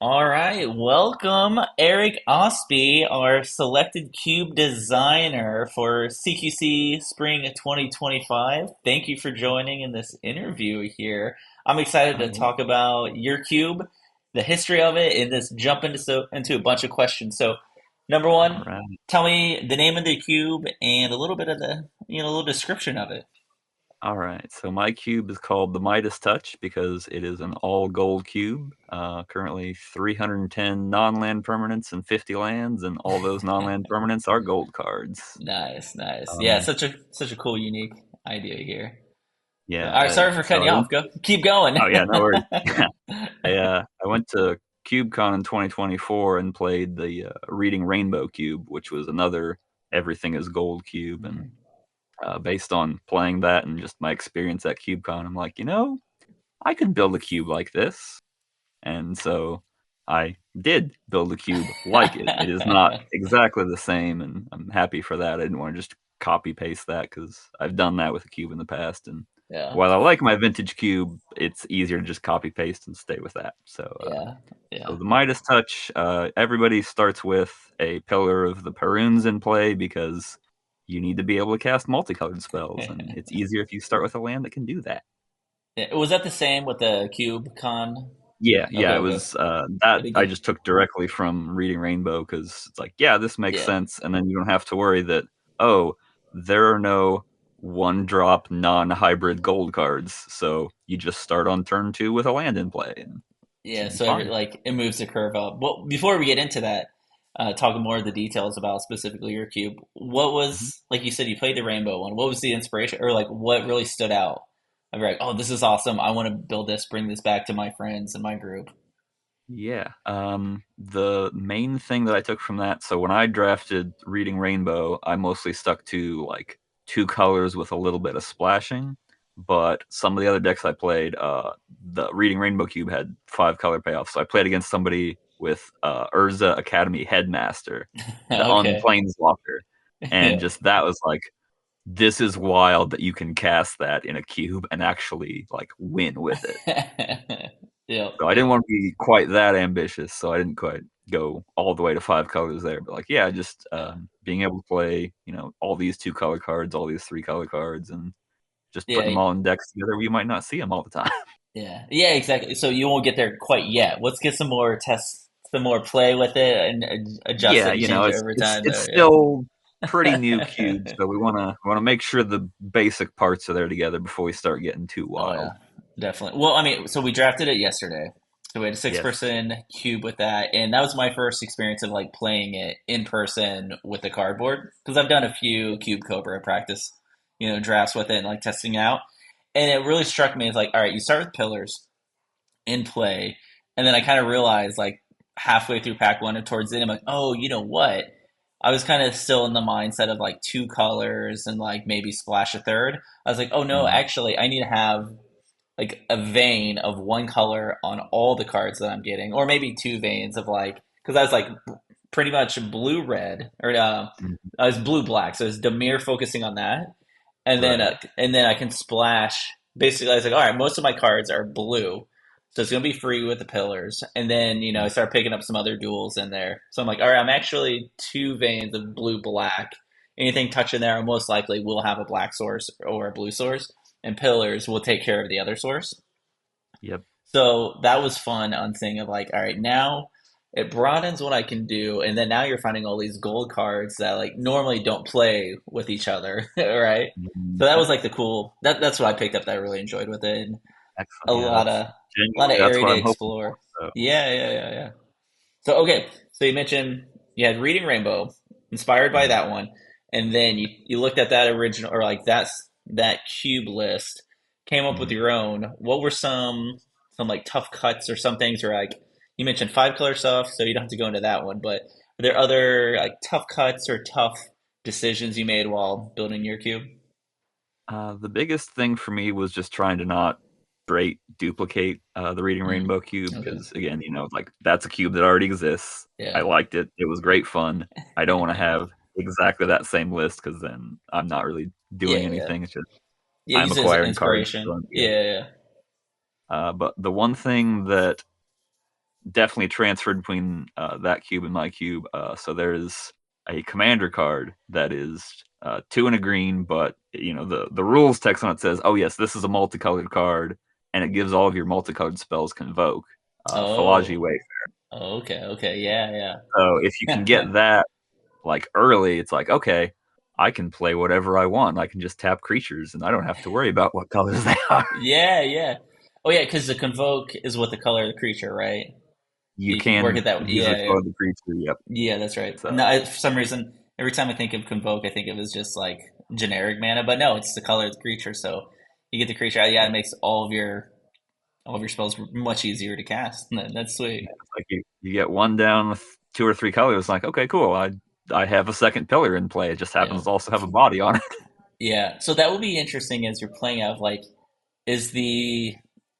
All right, welcome Eric Osby, our selected cube designer for CQC Spring 2025. Thank you for joining in this interview here. I'm excited to Oh, talk about your cube, the history of it, and just jump into a bunch of questions. So, number all one, right. tell me the name of the cube and a little bit of a little description of it. All right. So my cube is called the Midas Touch because it is an all gold cube. Currently 310 non-land permanents and 50 lands, and all those non-land permanents are gold cards. Nice, nice. Yeah, Um, such a cool, unique idea here. So, yeah. all right, sorry for So cutting you I off. went. Go, keep going. Oh yeah, no worries. I went to CubeCon in 2024 and played the Reading Rainbow cube, which was another everything is gold cube, and based on playing that and just my experience at CubeCon, I'm like, I could build a cube like this. And so I did build a cube like it. It is not exactly the same, and I'm happy for that. I didn't want to just copy paste that because I've done that with a cube in the past. And Yeah, while I like my vintage cube, it's easier to just copy paste and stay with that. yeah, So yeah. the Midas Touch, everybody starts with a pillar of the Paruns in play because you need to be able to cast multicolored spells, and it's easier if you start with a land that can do that. Yeah, was that the same with the CubeCon? Yeah, Okay, it okay. was that Did it I get? just took directly from Reading Rainbow because it's like, yeah, this makes Yeah, sense, and then you don't have to worry that, oh, there are no one drop non-hybrid gold cards, so you just start on turn two with a land in play, and yeah. should be So every fine. like it moves the curve up. Well, before we get into that, talking more of the details about specifically your cube, what Mhm. was like you said you played the rainbow one? What was the inspiration, or like what really stood out? I'm like, oh, this is awesome. I want to build this, bring this back to my friends and my group. Yeah, the main thing that I took from that, so when I drafted Reading Rainbow, I mostly stuck to like two colors with a little bit of splashing. But some of the other decks I played, the Reading Rainbow cube had five color payoffs. So I played against somebody with Urza Academy Headmaster, the Okay. Planeswalker, and Yeah. just that was like, this is wild that you can cast that in a cube and actually like win with it. Yep. So I didn't Yep. want to be quite that ambitious, so I didn't quite go all the way to five colors there. But like, yeah, just Yeah. being able to play, all these two color cards, all these three color cards, and just putting them Yeah. all in decks together where you might not see them all the time. Yeah, yeah, exactly. So you won't get there quite yet. Let's get some more tests, some more play with it, and adjust Yeah, it and change it it's over it's time. it's There, still pretty new yeah. cubes, so we wanna make sure the basic parts are there together before we start getting too Oh yeah, wild. definitely. Well, I mean, so we drafted it yesterday. So we had a six Yes. person cube with that, and that was my first experience of like playing it in person with the cardboard because I've done a few Cube Cobra practice, drafts with it and like testing it out. And it really struck me as like, all right, you start with pillars in play. And then I kind of realized like halfway through pack one and towards the end, I'm like, oh, you know what? I was kind of still in the mindset of like two colors and like maybe splash a third. I was like, oh no, Mhm. actually, I need to have like a vein of one color on all the cards that I'm getting, or maybe two veins of like, because I was like pretty much blue red or Mhm. I was blue black, so it's Demir focusing on that, Right. and then I can splash. Basically, I was like, all right, most of my cards are blue, so it's gonna be free with the pillars. And then I Mhm. start picking up some other duels in there. So I'm like, all right, I'm actually two veins of blue black. Anything touching there, most likely will have a black source or a blue source, and pillars will take care of the other source. Yep. So that was fun on seeing of like, all right, now it broadens what I can do, and then now you're finding all these gold cards that like normally don't play with each other, right? Mhm. So that Yep. was like the cool. That's what I picked up that I really enjoyed with it, and Excellent. a Yeah, lot that's of genuinely that's area what to I'm hoping for. explore. So. Yeah, yeah, yeah, yeah. So okay, so you mentioned you had Reading Rainbow, inspired by Mhm. that one, and then you looked at that original or like that cube list, came up with Mhm. your own. What were some like tough cuts or some things where like you mentioned five color stuff, so you don't have to go into that one, but are there other like tough cuts or tough decisions you made while building your cube? The biggest thing for me was just trying to not straight duplicate the Reading Mm, Rainbow cube okay. because, again, like that's a cube that already exists. I Yeah. liked it. It was great fun. I don't want to have exactly that same list because then I'm not really doing Yeah, yeah. anything. It's just Yeah, I'm use it as acquiring cards to inspiration. put them together. Yeah, yeah. But the one thing that definitely transferred between that cube and my cube. So there's a commander card that is two and a green, but the rules text on it says, "Oh yes, this is a multicolored card," and it gives all of your multicolored spells convoke. Philology Oh, Way. okay, okay, yeah, So if you can yeah. get that like early, it's like, okay, I can play whatever I want. I can just tap creatures, and I don't have to worry about what colors they are. Yeah, yeah. Oh yeah, because the convoke is what the color of the creature, right? You You can work can it that way. use the Yeah, color yeah. of the creature. Yep. Yeah, that's right. So No, for some reason, every time I think of convoke, I think of it as just like generic mana, but no, it's the color of the creature. So you get the creature out. Yeah, it makes all of your spells much easier to cast. That's yeah, sweet. it's like you get one down with two or three colors. Like, okay, cool. I have a second pillar in play. It just Yeah, happens to also have a body on it. yeah. So that will be interesting as you're playing out. Like, is the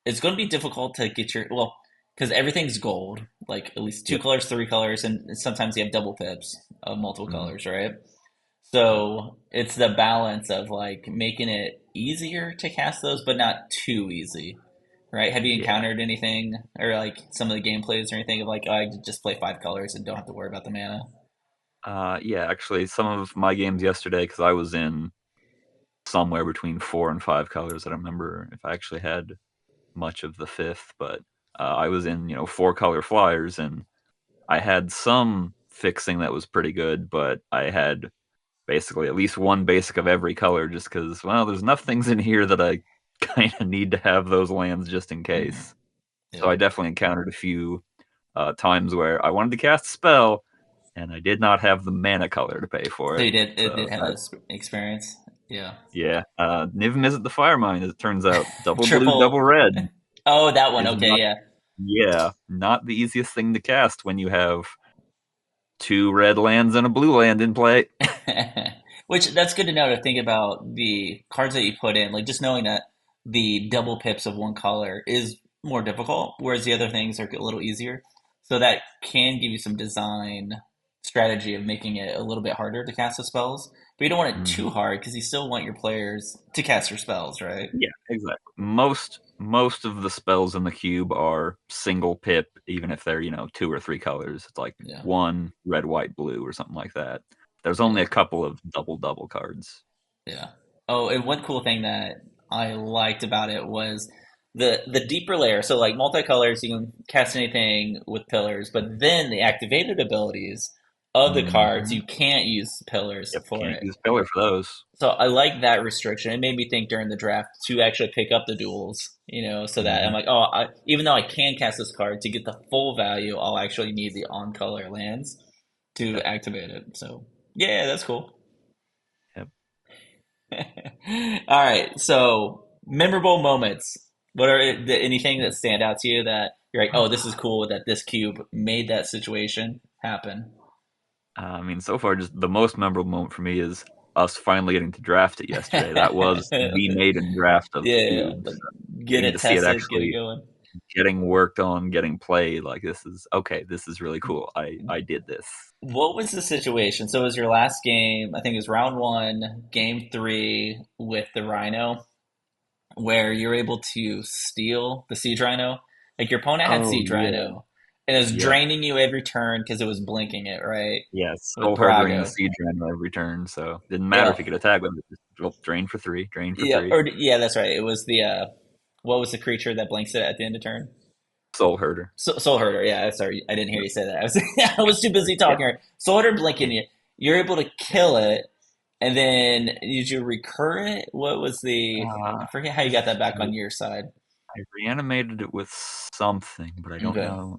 it's going to be difficult to get your well because everything's gold, like at least two Yep. colors, three colors, and sometimes you have double pips of multiple Mhm. colors, right? So it's the balance of like making it easier to cast those, but not too easy, right? Have you Yeah. encountered anything or like some of the gameplays or anything of like, oh, I could just play five colors and don't have to worry about the mana? Yeah. Actually, some of my games yesterday, because I was in somewhere between four and five colors. I don't remember if I actually had much of the fifth, but I was in four color flyers, and I had some fixing that was pretty good, but I had basically at least one basic of every color just because, well, there's enough things in here that I kind of need to have those lands just in Hmm. case. So Yeah. I definitely encountered a few times where I wanted to cast a spell and I did not have the mana color to pay for So it. you did it So did have that, that experience. Yeah. yeah, Niv Mizzet the Firemind, as it turns out, double blue, double Triple. red Oh, that one. is Okay, not, yeah. yeah, not the easiest thing to cast when you have two red lands and a blue land in play. Which that's good to know to think about the cards that you put in, like just knowing that the double pips of one color is more difficult, whereas the other things are a little easier. So that can give you some design strategy of making it a little bit harder to cast the spells. But you don't want it Mhm. too hard because you still want your players to cast their spells, right? Yeah, exactly. Most of the spells in the cube are single pip, even if they're two or three colors. It's like Yeah. one red, white, blue, or something like that. There's only Yeah. a couple of double cards. Yeah. Oh, and one cool thing that I liked about it was the deeper layer. So like multicolors, you can cast anything with pillars, but then the activated abilities of the cards, Hmm. you can't use pillars Yep, for can't it. use pillar for those. So I like that restriction. It made me think during the draft to actually pick up the duels, so that I'm Hmm. like, oh, even though I can cast this card to get the full value, I'll actually need the on color lands to Yep, activate it. So yeah, that's cool. yep. All right. So memorable moments. What are anything that stand out to you that you're like, oh, this is cool that this cube made that situation happen? I mean, so far, just the most memorable moment for me is us finally getting to draft it yesterday. That was the maiden draft of the Yeah, cube. like So get getting it to see it tested, get it actually going. getting worked on, getting played, like this is okay. This is really cool. I did this. What was the situation? So it was your last game, I think it was round one, game three with the Rhino, where you're able to steal the Siege Rhino. Like your opponent had Oh Siege yeah, Rhino, and it was yep, draining you every turn because it was blinking it, right? yeah. With Soul Harboring the Brago. Siege Rhino every turn, so didn't matter Yeah. if you could attack with it. Just drain for three, drain for Yeah, three. or yeah, that's right. It was the what was the creature that blinks it at the end of turn? Soul Herder. Soul Herder. Yeah, sorry, I didn't hear Yep. you say that. I was I was too busy Yeah. talking. Soul Herder blinking Yeah. you. You're able to kill it, and then did you recur it? What was the? Uh, I forget how you got that back on your side. I reanimated it with something, but I don't Okay. know.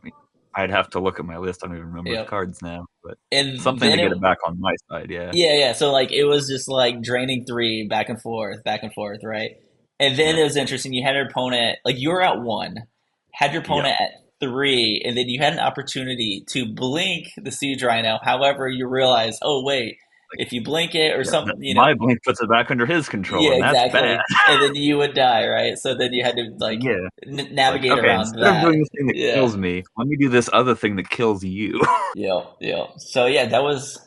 I'd have to look at my list. I don't even remember the Yep. cards now, but And something then to get it it back on my side. Yeah. yeah, yeah. So like it was just like draining three back and forth, right? And then Yep. it was interesting. You had your opponent like you were at one, had your Yep. opponent at three, and then you had an opportunity to blink the siege rhino. However, you realize, oh wait, Like, if you blink it or yeah, something, my blink puts it back under his control, yeah, and that's bad. exactly. And then you would die, right? So then you had to like Yeah. It's like, navigate okay, around instead of that. doing this thing that Yeah. kills me, let me do this other thing that kills you. Yeah, yeah. So yeah, that was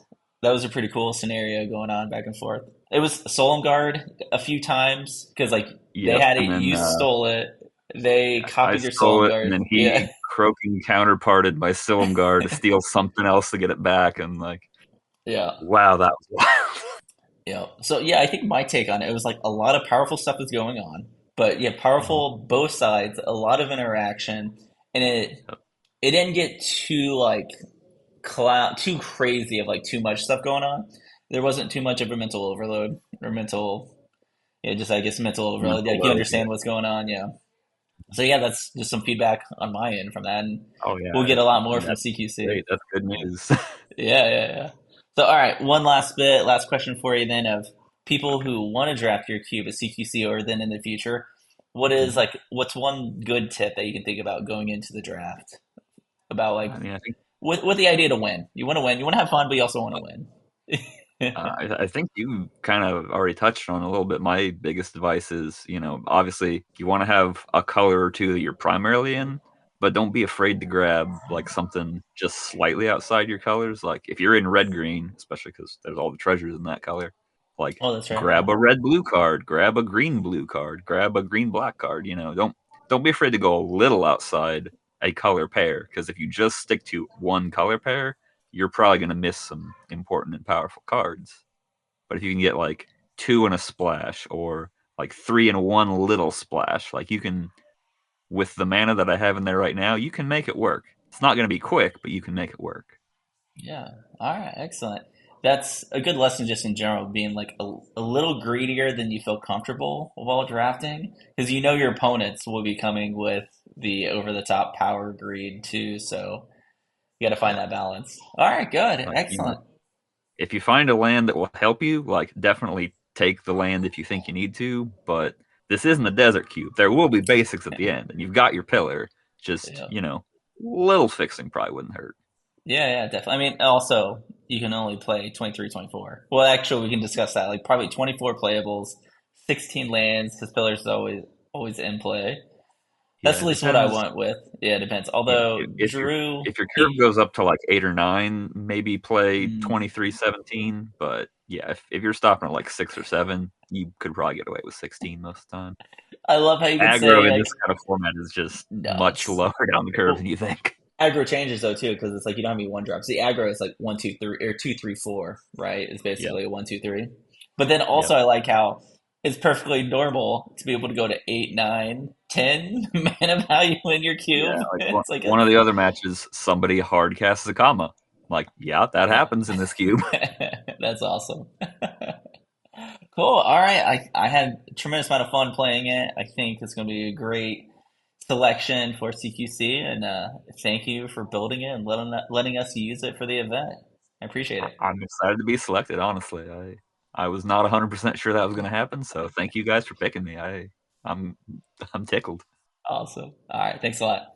a pretty cool scenario going on back and forth. It was Solemn Guard a few times because like they Yep. had And it, then you stole it. They I copied your stole Solemn it, and Guard. then Yeah, he croaking counterparted my Silumgar to steal something else to get it back, and like, yeah, wow, that was wild. yeah. So yeah, I think my take on it was like a lot of powerful stuff is going on, but yeah, Mhm. powerful both sides, a lot of interaction, and it didn't get too like too crazy of like too much stuff going on. There wasn't too much of a mental overload or mental, yeah, just I guess mental overload. Mental Like you load, yeah. understand what's going on, yeah. So yeah, that's just some feedback on my end from that, and Oh we'll yeah, get a lot more from that's CQC. great. That's good news. Yeah, yeah, yeah. So all right, one last bit, last question for you then of people who want to draft your cube at CQC or then in the future. What's one good tip that you can think about going into the draft about like I mean, I think with the idea to win? You want to win, you want to have fun, but you also want to win. I think you kind of already touched on a little bit. My biggest advice is, obviously you want to have a color or two that you're primarily in, but don't be afraid to grab like something just slightly outside your colors. Like if you're in red green, especially because there's all the treasures in that color, like Oh, that's right. Yeah. grab a red blue card, grab a green blue card, grab a green black card. Don't be afraid to go a little outside a color pair, because if you just stick to one color pair, you're probably going to miss some important and powerful cards. But if you can get like two and a splash, or like three and one little splash, like you can, with the mana that I have in there right now, you can make it work. It's not going to be quick, but you can make it work. Yeah. All right. Excellent. That's a good lesson just in general, being like a little greedier than you feel comfortable while drafting, because you know your opponents will be coming with the over the top power greed too. So you got to find Yeah. that balance. All right. Good. Like, Excellent. if you find a land that will help you, like definitely take the land if you think you need to, but this isn't a desert cube. There will be basics at the end, and you've got your pillar. Just, Yeah. little fixing probably wouldn't hurt. Yeah. Yeah. Definitely. I mean, also you can only play 23, 24. Well, actually, we can discuss that. Like probably 24 playables, 16 lands, because pillars is always in play. That's Yeah, at it least what I depends. went with. Yeah, it depends. Yeah, Although if your Drew, if your curve he, goes up to like 8 or 9, maybe play mm, 23-17. But yeah, if you're stopping at like 6 or 7, you could probably get away with 16 most of the time. I love how you could Aggro say in this like kind of format is just no, much it's lower down the curve than well, you think. aggro changes though too because it's like you don't have any one drops. The aggro is like one, two, three, or two, three, four, right? It's Yep, basically a one, two, three. But then yep. also I like how it's perfectly normal to be able to go to 8, 9, 10 mana value in your Yeah, cube. like It's like a one of the other matches, somebody hard casts a comma. Like, yeah, that yeah, happens in this cube. that's awesome. Cool. All right. I had a tremendous amount of fun playing it. I think it's going to be a great selection for CQC, and thank you for building it and letting us use it for the event. I appreciate it. I'm excited to be selected, honestly. I was not 100% sure that was going to happen, so thank you guys for picking me. I'm I'm tickled. Awesome. All right. Thanks a lot.